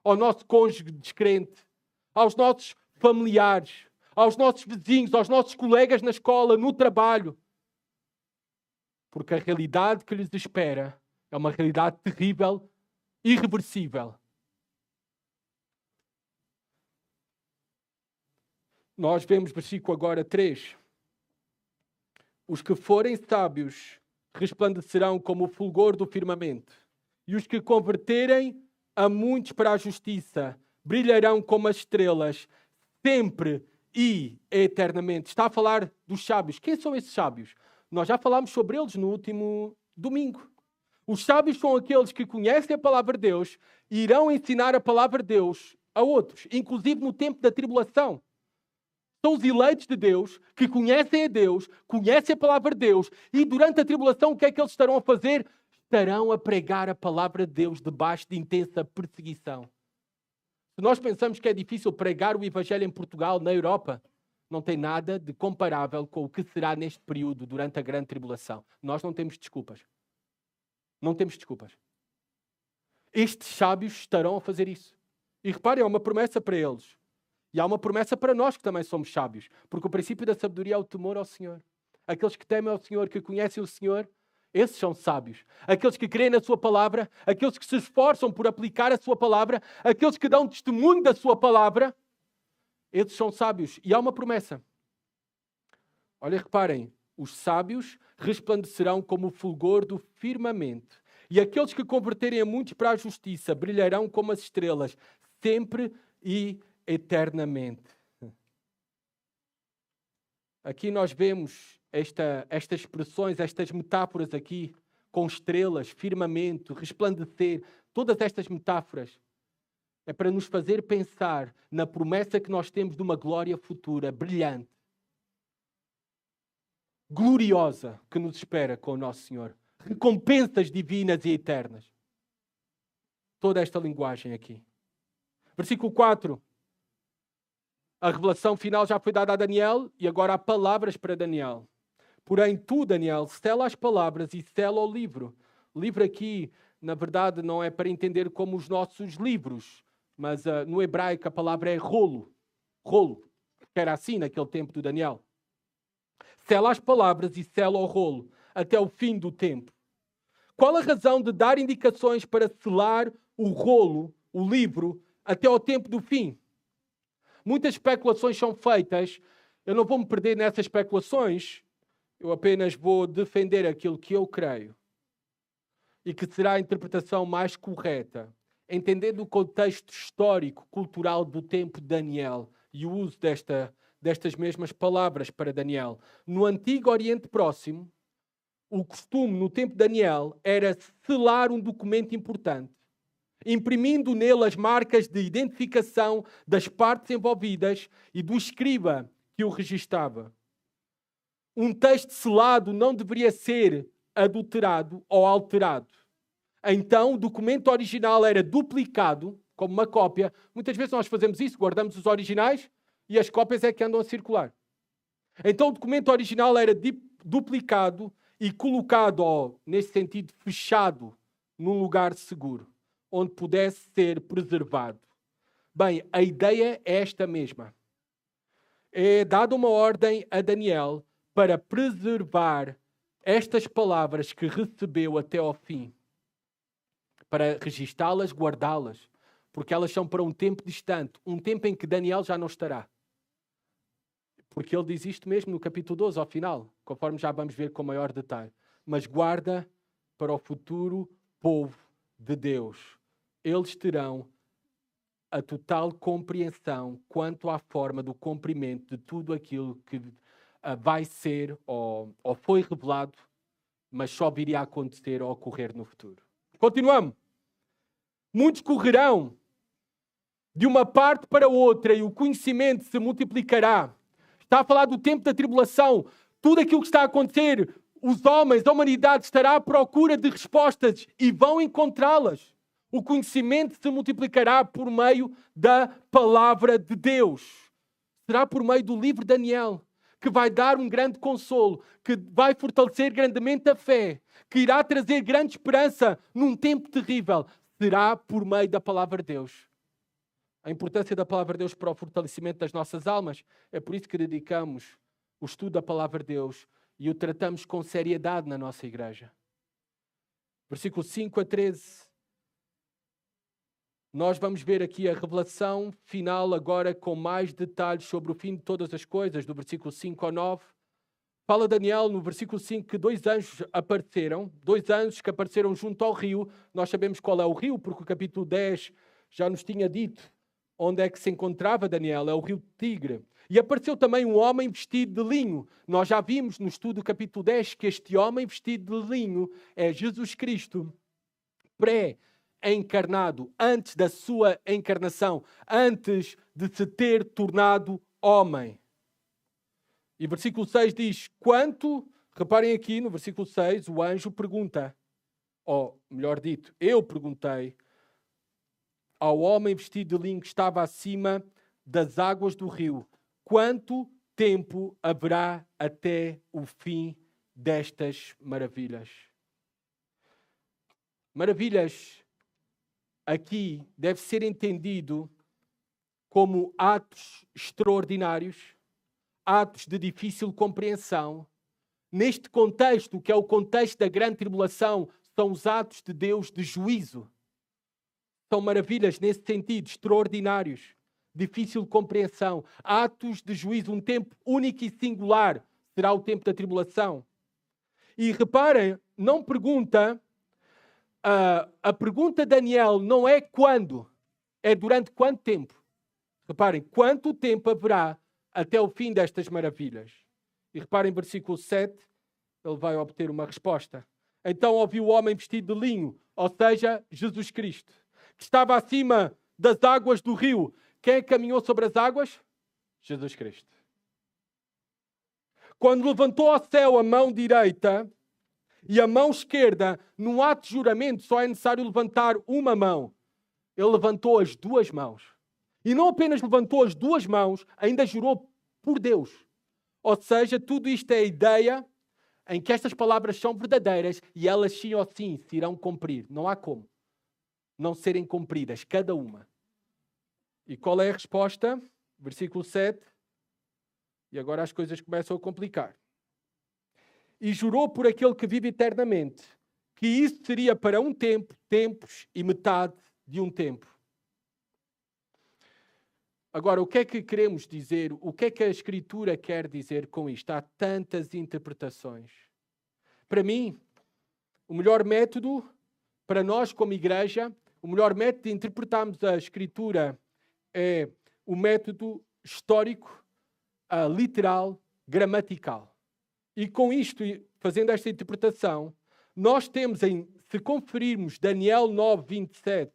ao nosso cônjuge descrente, aos nossos familiares, aos nossos vizinhos, aos nossos colegas na escola, no trabalho. Porque a realidade que lhes espera é uma realidade terrível, irreversível. Nós vemos versículo agora 3. Os que forem sábios resplandecerão como o fulgor do firmamento, e os que converterem a muitos para a justiça brilharão como as estrelas, sempre e eternamente. Está a falar dos sábios. Quem são esses sábios? Nós já falámos sobre eles no último domingo. Os sábios são aqueles que conhecem a palavra de Deus e irão ensinar a palavra de Deus a outros, inclusive no tempo da tribulação. São os eleitos de Deus, que conhecem a Deus, conhecem a palavra de Deus, e durante a tribulação o que é que eles estarão a fazer? Estarão a pregar a palavra de Deus debaixo de intensa perseguição. Se nós pensamos que é difícil pregar o Evangelho em Portugal, na Europa, não tem nada de comparável com o que será neste período, durante a grande tribulação. Nós não temos desculpas. Não temos desculpas. Estes sábios estarão a fazer isso. E reparem, é uma promessa para eles. E há uma promessa para nós que também somos sábios. Porque o princípio da sabedoria é o temor ao Senhor. Aqueles que temem ao Senhor, que conhecem o Senhor, esses são sábios. Aqueles que creem na sua palavra, aqueles que se esforçam por aplicar a sua palavra, aqueles que dão testemunho da sua palavra, esses são sábios. E há uma promessa. Olha, reparem, os sábios resplandecerão como o fulgor do firmamento. E aqueles que converterem a muitos para a justiça brilharão como as estrelas, sempre e eternamente. Aqui nós vemos estas expressões, estas metáforas aqui, com estrelas, firmamento, resplandecer, todas estas metáforas. É para nos fazer pensar na promessa que nós temos de uma glória futura, brilhante, gloriosa, que nos espera com o nosso Senhor. Recompensas divinas e eternas. Toda esta linguagem aqui. Versículo 4. A revelação final já foi dada a Daniel e agora há palavras para Daniel. Porém, tu, Daniel, sela as palavras e sela o livro. O livro aqui, na verdade, não é para entender como os nossos livros, mas no hebraico a palavra é rolo. Rolo. Que era assim naquele tempo do Daniel. Sela as palavras e sela o rolo até o fim do tempo. Qual a razão de dar indicações para selar o rolo, o livro, até ao tempo do fim? Muitas especulações são feitas. Eu não vou me perder nessas especulações. Eu apenas vou defender aquilo que eu creio. E que será a interpretação mais correta. Entendendo o contexto histórico, cultural do tempo de Daniel. E o uso destas mesmas palavras para Daniel. No Antigo Oriente Próximo, o costume no tempo de Daniel era selar um documento importante. imprimindo nele as marcas de identificação das partes envolvidas e do escriba que o registava. Um texto selado não deveria ser adulterado ou alterado. Então, o documento original era duplicado, como uma cópia. Muitas vezes nós fazemos isso, guardamos os originais e as cópias é que andam a circular. Então, o documento original era duplicado e colocado, ou, nesse sentido, fechado, num lugar seguro, onde pudesse ser preservado. Bem, a ideia é esta mesma. É dada uma ordem a Daniel para preservar estas palavras que recebeu até ao fim, para registá-las, guardá-las, porque elas são para um tempo distante, um tempo em que Daniel já não estará. Porque ele diz isto mesmo no capítulo 12, ao final, conforme já vamos ver com maior detalhe. Mas guarda para o futuro povo de Deus. Eles terão a total compreensão quanto à forma do cumprimento de tudo aquilo que vai ser ou foi revelado, mas só viria a acontecer ou ocorrer no futuro. Continuamos. Muitos correrão de uma parte para outra e o conhecimento se multiplicará. Está a falar do tempo da tribulação. Tudo aquilo que está a acontecer, os homens, a humanidade estará à procura de respostas e vão encontrá-las. O conhecimento se multiplicará por meio da palavra de Deus. Será por meio do livro de Daniel, que vai dar um grande consolo, que vai fortalecer grandemente a fé, que irá trazer grande esperança num tempo terrível. Será por meio da palavra de Deus. A importância da palavra de Deus para o fortalecimento das nossas almas. É por isso que dedicamos o estudo da palavra de Deus e o tratamos com seriedade na nossa igreja. Versículo 5 a 13. Nós vamos ver aqui a revelação final agora com mais detalhes sobre o fim de todas as coisas, do versículo 5 ao 9. Fala Daniel no versículo 5 que 2 anjos apareceram, 2 anjos que apareceram junto ao rio. Nós sabemos qual é o rio, porque o capítulo 10 já nos tinha dito onde é que se encontrava Daniel, é o rio Tigre. E apareceu também um homem vestido de linho. Nós já vimos no estudo do capítulo 10 que este homem vestido de linho é Jesus Cristo, pré-encarnado, antes da sua encarnação, antes de se ter tornado homem. E versículo 6 diz, reparem aqui no versículo 6, o anjo pergunta, ou melhor dito, eu perguntei, ao homem vestido de linho que estava acima das águas do rio, quanto tempo haverá até o fim destas maravilhas? Maravilhas aqui deve ser entendido como atos extraordinários, atos de difícil compreensão. Neste contexto, que é o contexto da grande tribulação, são os atos de Deus de juízo. São maravilhas nesse sentido, extraordinários, difícil de compreensão, atos de juízo, um tempo único e singular, será o tempo da tribulação. E reparem, não pergunta, a pergunta de Daniel não é quando, é durante quanto tempo. Reparem, quanto tempo haverá até o fim destas maravilhas? E reparem, versículo 7, ele vai obter uma resposta. Então ouviu o homem vestido de linho, ou seja, Jesus Cristo, que estava acima das águas do rio. Quem caminhou sobre as águas? Jesus Cristo. Quando levantou ao céu a mão direita e a mão esquerda, num ato de juramento só é necessário levantar uma mão. Ele levantou as duas mãos. E não apenas levantou as duas mãos, ainda jurou por Deus. Ou seja, tudo isto é a ideia em que estas palavras são verdadeiras e elas sim ou sim se irão cumprir. Não há como não serem cumpridas, cada uma. E qual é a resposta? Versículo 7. E agora as coisas começam a complicar. E jurou por aquele que vive eternamente, que isso seria para um tempo, tempos e metade de um tempo. Agora, o que é que queremos dizer? O que é que a Escritura quer dizer com isto? Há tantas interpretações. Para mim, o melhor método para nós como igreja, o melhor método de interpretarmos a Escritura é o método histórico, literal, gramatical. E com isto, fazendo esta interpretação, nós temos, se conferirmos Daniel 9, 27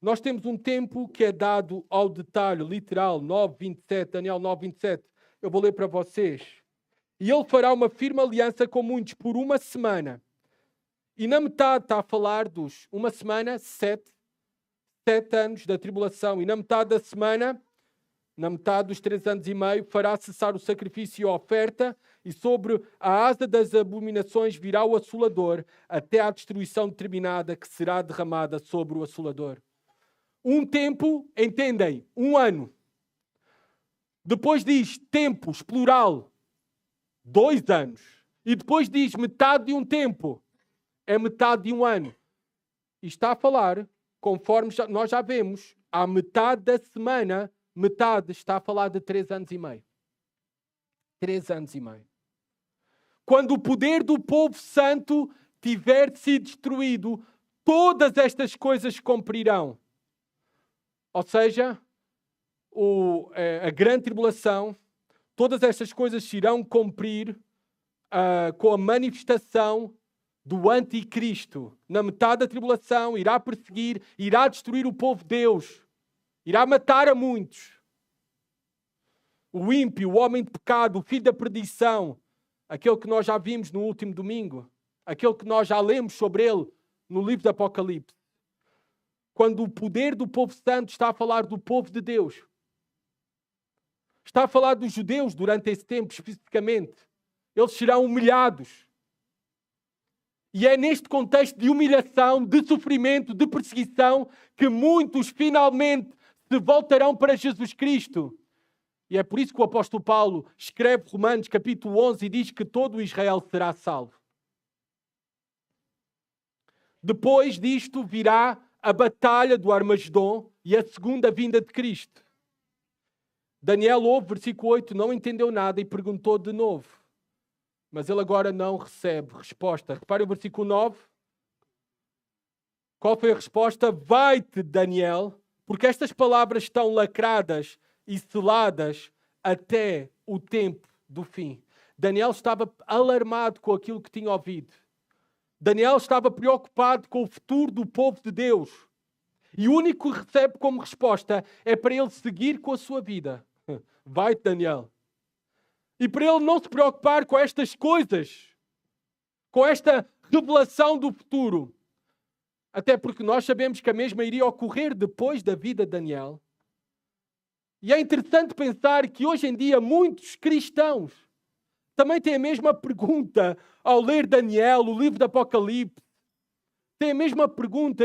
Nós temos um tempo que é dado ao detalhe, literal, 9:27, Daniel 9:27. Eu vou ler para vocês. E ele fará uma firme aliança com muitos por uma semana. E na metade está a falar dos uma semana, 7 anos da tribulação. E na metade da semana, na metade dos 3 anos e meio, fará cessar o sacrifício e a oferta, e sobre a asa das abominações virá o assolador, até à destruição determinada que será derramada sobre o assolador. Um tempo, entendem, 1 ano. Depois diz tempos, plural, 2 anos. E depois diz metade de um tempo, é metade de 1 ano. E está a falar, conforme nós já vemos, à metade da semana, metade está a falar de 3 anos e meio. 3 anos e meio. Quando o poder do povo santo tiver sido destruído, todas estas coisas cumprirão. Ou seja, a grande tribulação, todas estas coisas se irão cumprir com a manifestação do anticristo. Na metade da tribulação, irá perseguir, irá destruir o povo de Deus. Irá matar a muitos. O ímpio, o homem de pecado, o filho da perdição, aquele que nós já vimos no último domingo, aquele que nós já lemos sobre ele no livro do Apocalipse. Quando o poder do povo santo está a falar do povo de Deus, está a falar dos judeus durante esse tempo especificamente, eles serão humilhados. E é neste contexto de humilhação, de sofrimento, de perseguição, que muitos finalmente se voltarão para Jesus Cristo. E é por isso que o apóstolo Paulo escreve Romanos capítulo 11 e diz que todo Israel será salvo. Depois disto virá a batalha do Armagedom e a segunda vinda de Cristo. Daniel ouve, versículo 8, não entendeu nada e perguntou de novo. Mas ele agora não recebe resposta. Repare o versículo 9. Qual foi a resposta? Vai-te, Daniel, porque estas palavras estão lacradas e seladas até o tempo do fim. Daniel estava alarmado com aquilo que tinha ouvido. Daniel estava preocupado com o futuro do povo de Deus. E o único que recebe como resposta é para ele seguir com a sua vida. Vai-te, Daniel. E para ele não se preocupar com estas coisas, com esta revelação do futuro. Até porque nós sabemos que a mesma iria ocorrer depois da vida de Daniel. E é interessante pensar que hoje em dia muitos cristãos também têm a mesma pergunta ao ler Daniel, o livro do Apocalipse. Têm a mesma pergunta,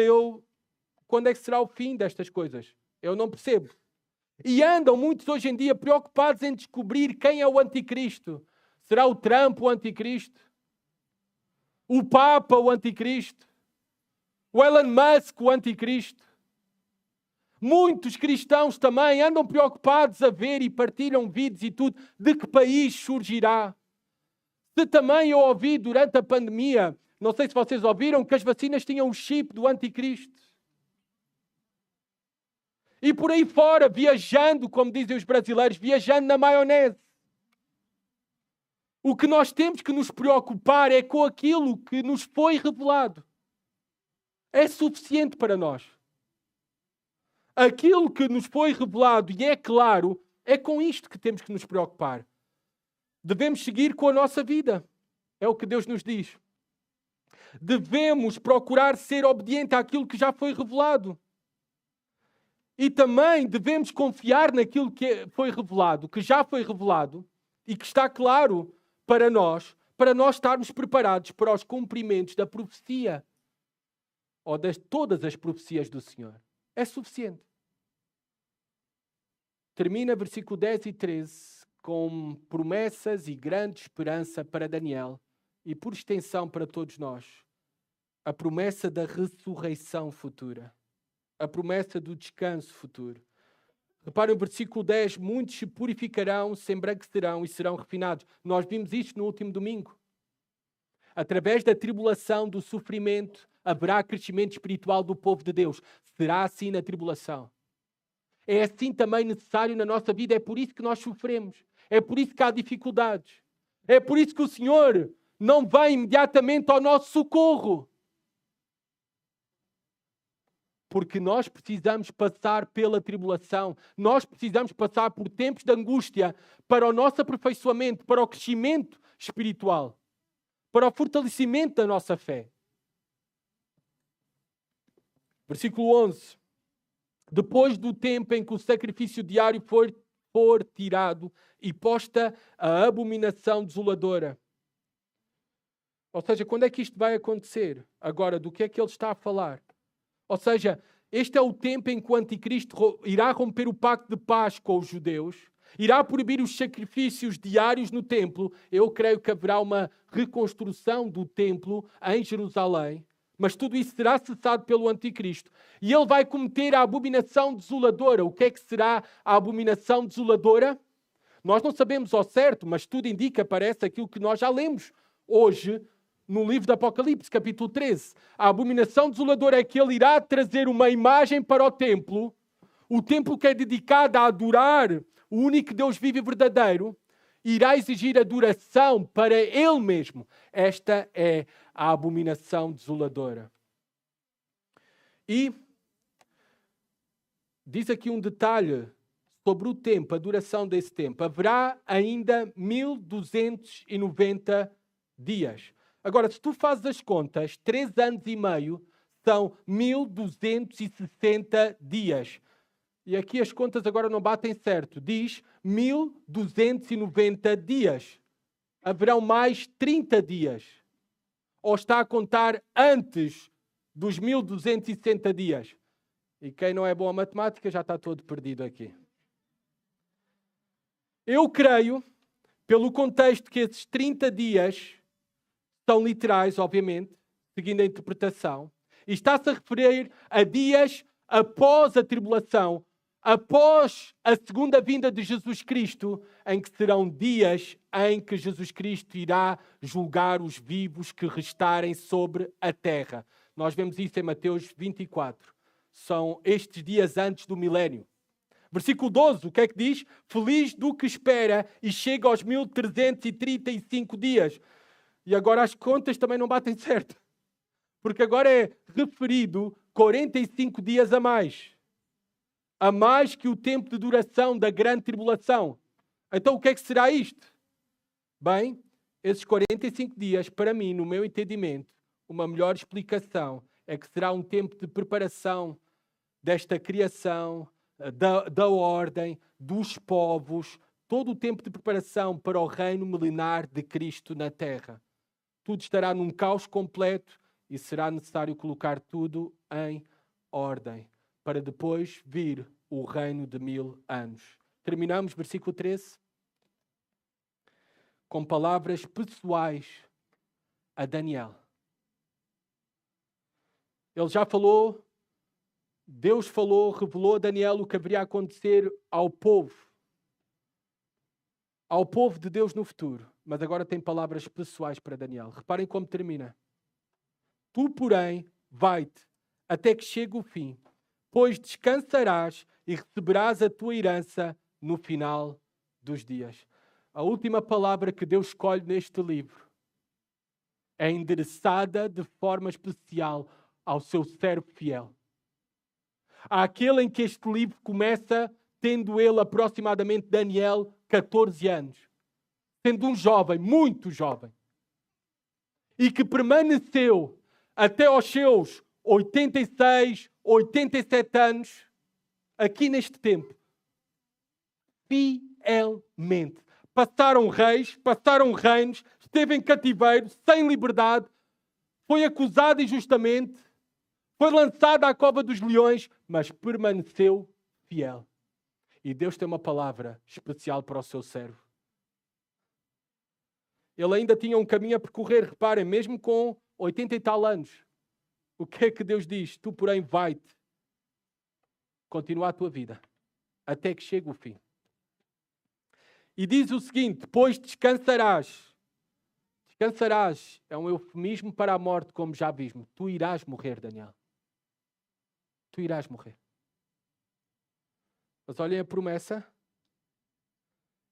quando é que será o fim destas coisas? Eu não percebo. E andam muitos hoje em dia preocupados em descobrir quem é o anticristo. Será o Trump o anticristo? O Papa o anticristo? O Elon Musk o anticristo? Muitos cristãos também andam preocupados a ver e partilham vídeos e tudo de que país surgirá. Se também eu ouvi durante a pandemia, não sei se vocês ouviram, que as vacinas tinham o chip do anticristo. E por aí fora, viajando, como dizem os brasileiros, viajando na maionese. O que nós temos que nos preocupar é com aquilo que nos foi revelado. É suficiente para nós. Aquilo que nos foi revelado, e é claro, é com isto que temos que nos preocupar. Devemos seguir com a nossa vida. É o que Deus nos diz. Devemos procurar ser obediente àquilo que já foi revelado. E também devemos confiar naquilo que foi revelado, que já foi revelado e que está claro para nós estarmos preparados para os cumprimentos da profecia ou de todas as profecias do Senhor. É suficiente. Termina versículo 10 e 13 com promessas e grande esperança para Daniel e, por extensão, para todos nós. A promessa da ressurreição futura. A promessa do descanso futuro. Reparem o versículo 10. Muitos se purificarão, se embranquecerão e serão refinados. Nós vimos isto no último domingo. Através da tribulação, do sofrimento, haverá crescimento espiritual do povo de Deus. Será assim na tribulação. É assim também necessário na nossa vida. É por isso que nós sofremos. É por isso que há dificuldades. É por isso que o Senhor não vem imediatamente ao nosso socorro. Porque nós precisamos passar pela tribulação. Nós precisamos passar por tempos de angústia para o nosso aperfeiçoamento, para o crescimento espiritual, para o fortalecimento da nossa fé. Versículo 11. Depois do tempo em que o sacrifício diário for tirado e posta a abominação desoladora. Ou seja, quando é que isto vai acontecer? Agora, do que é que ele está a falar? Ou seja, este é o tempo em que o anticristo irá romper o pacto de paz com os judeus, irá proibir os sacrifícios diários no templo. Eu creio que haverá uma reconstrução do templo em Jerusalém, mas tudo isso será cessado pelo anticristo. E ele vai cometer a abominação desoladora. O que é que será a abominação desoladora? Nós não sabemos ao certo, mas tudo indica, parece aquilo que nós já lemos hoje, no livro do Apocalipse, capítulo 13. A abominação desoladora é que ele irá trazer uma imagem para o templo que é dedicado a adorar o único Deus vivo e verdadeiro, irá exigir adoração para ele mesmo. Esta é a abominação desoladora. E diz aqui um detalhe sobre o tempo, a duração desse tempo. Haverá ainda 1290 dias. Agora, se tu fazes as contas, 3 anos e meio são 1260 dias. E aqui as contas agora não batem certo. Diz 1290 dias. Haverão mais 30 dias. Ou está a contar antes dos 1260 dias? E quem não é bom a matemática já está todo perdido aqui. Eu creio, pelo contexto, que esses 30 dias são literais, obviamente, seguindo a interpretação, e está-se a referir a dias após a tribulação, após a segunda vinda de Jesus Cristo, em que serão dias em que Jesus Cristo irá julgar os vivos que restarem sobre a terra. Nós vemos isso em Mateus 24. São estes dias antes do milénio. Versículo 12, o que é que diz? Feliz do que espera e chega aos 1335 dias. E agora as contas também não batem certo. Porque agora é referido 45 dias a mais. A mais que o tempo de duração da grande tribulação. Então o que é que será isto? Bem, esses 45 dias, para mim, no meu entendimento, uma melhor explicação é que será um tempo de preparação desta criação, da ordem, dos povos, todo o tempo de preparação para o reino milenar de Cristo na terra. Tudo estará num caos completo e será necessário colocar tudo em ordem para depois vir o reino de 1000 anos. Terminamos versículo 13 com palavras pessoais a Daniel. Ele já falou, Deus falou, revelou a Daniel o que haveria a acontecer ao povo de Deus no futuro. Mas agora tem palavras pessoais para Daniel. Reparem como termina. Tu, porém, vai-te até que chegue o fim, pois descansarás e receberás a tua herança no final dos dias. A última palavra que Deus escolhe neste livro é endereçada de forma especial ao seu servo fiel. Àquele em que este livro começa, tendo ele aproximadamente, Daniel, 14 anos. Sendo um jovem, muito jovem. E que permaneceu até aos seus 86, 87 anos, aqui neste tempo. Fielmente. Passaram reis, passaram reinos, esteve em cativeiro, sem liberdade, foi acusado injustamente, foi lançado à cova dos leões, mas permaneceu fiel. E Deus tem uma palavra especial para o seu servo. Ele ainda tinha um caminho a percorrer, reparem, mesmo com 80 e tal anos. O que é que Deus diz? Tu, porém, vai-te. Continua a tua vida, até que chegue o fim. E diz o seguinte, pois descansarás. Descansarás é um eufemismo para a morte, como já vimos. Tu irás morrer, Daniel. Tu irás morrer. Mas olhem a promessa.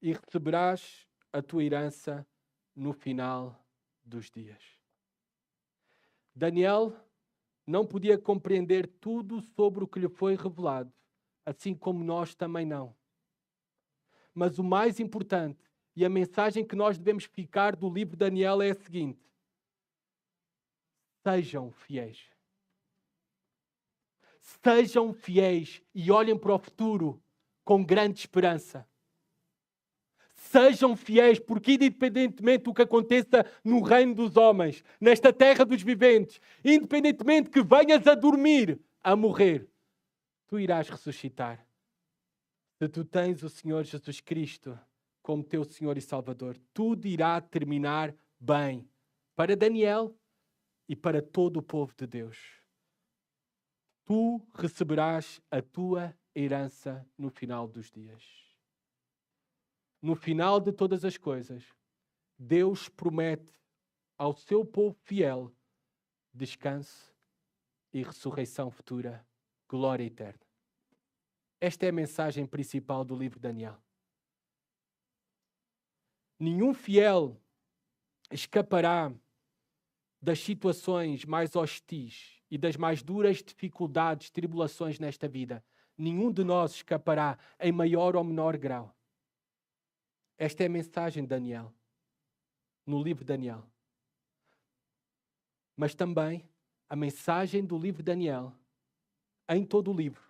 E receberás a tua herança no final dos dias. Daniel não podia compreender tudo sobre o que lhe foi revelado, assim como nós também não. Mas o mais importante e a mensagem que nós devemos ficar do livro de Daniel é a seguinte: sejam fiéis. Sejam fiéis e olhem para o futuro com grande esperança. Sejam fiéis, porque independentemente do que aconteça no reino dos homens, nesta terra dos viventes, independentemente que venhas a dormir, a morrer, tu irás ressuscitar. Se tu tens o Senhor Jesus Cristo como teu Senhor e Salvador, tudo irá terminar bem para Daniel e para todo o povo de Deus. Tu receberás a tua herança no final dos dias. No final de todas as coisas, Deus promete ao seu povo fiel descanso e ressurreição futura, glória eterna. Esta é a mensagem principal do livro de Daniel. Nenhum fiel escapará das situações mais hostis e das mais duras dificuldades, tribulações nesta vida. Nenhum de nós escapará em maior ou menor grau. Esta é a mensagem de Daniel, no livro de Daniel. Mas também a mensagem do livro de Daniel, em todo o livro,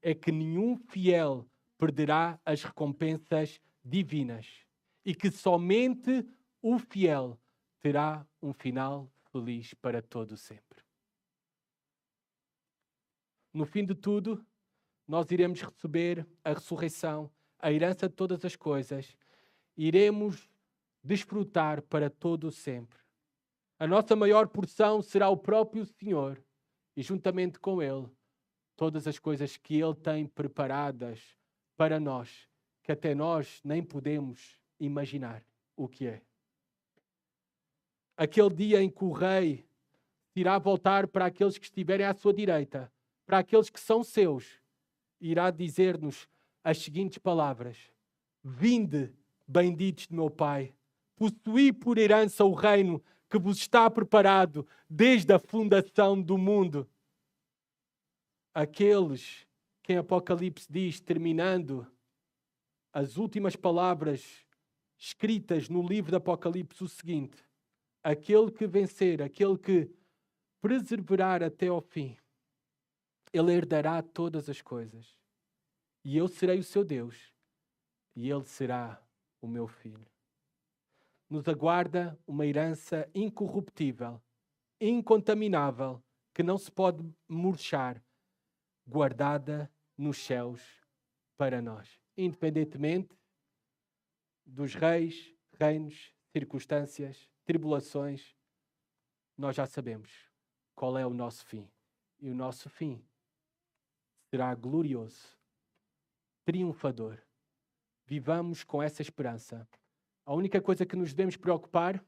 é que nenhum fiel perderá as recompensas divinas e que somente o fiel terá um final feliz para todo sempre. No fim de tudo, nós iremos receber a ressurreição, a herança de todas as coisas, iremos desfrutar para todo sempre. A nossa maior porção será o próprio Senhor e, juntamente com Ele, todas as coisas que Ele tem preparadas para nós, que até nós nem podemos imaginar o que é. Aquele dia em que o Rei irá voltar para aqueles que estiverem à sua direita, para aqueles que são seus, irá dizer-nos as seguintes palavras: vinde, benditos de meu Pai, possuí por herança o reino que vos está preparado desde a fundação do mundo. Aqueles que em Apocalipse diz, terminando as últimas palavras escritas no livro de Apocalipse, o seguinte: aquele que vencer, aquele que perseverar até ao fim, ele herdará todas as coisas. E eu serei o seu Deus, e ele será o meu filho. Nos aguarda uma herança incorruptível, incontaminável, que não se pode murchar, guardada nos céus para nós. Independentemente dos reis, reinos, circunstâncias, tribulações, nós já sabemos qual é o nosso fim. E o nosso fim será glorioso, triunfador. Vivamos com essa esperança. A única coisa que nos devemos preocupar,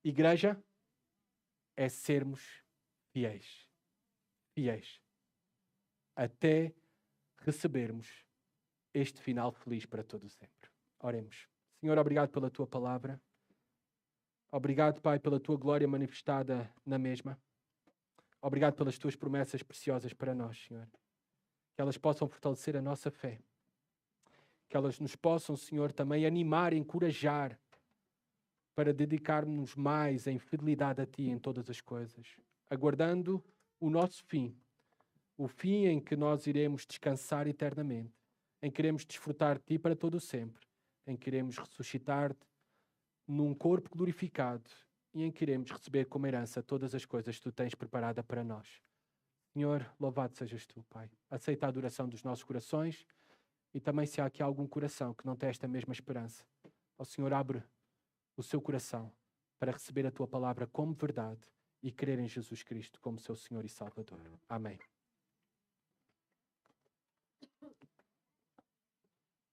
igreja, é sermos fiéis. Fiéis. Até recebermos este final feliz para todo sempre. Oremos. Senhor, obrigado pela tua palavra. Obrigado, Pai, pela tua glória manifestada na mesma. Obrigado pelas tuas promessas preciosas para nós, Senhor. Que elas possam fortalecer a nossa fé. Que elas nos possam, Senhor, também animar, encorajar para dedicarmos mais em fidelidade a Ti em todas as coisas, aguardando o nosso fim, o fim em que nós iremos descansar eternamente, em que iremos desfrutar de Ti para todo o sempre, em que iremos ressuscitar-te num corpo glorificado e em que iremos receber como herança todas as coisas que Tu tens preparada para nós. Senhor, louvado sejas Tu, Pai. Aceita a adoração dos nossos corações e também se há aqui algum coração que não tem esta mesma esperança, ó Senhor, abre o seu coração para receber a Tua palavra como verdade e crer em Jesus Cristo como seu Senhor e Salvador. Amém.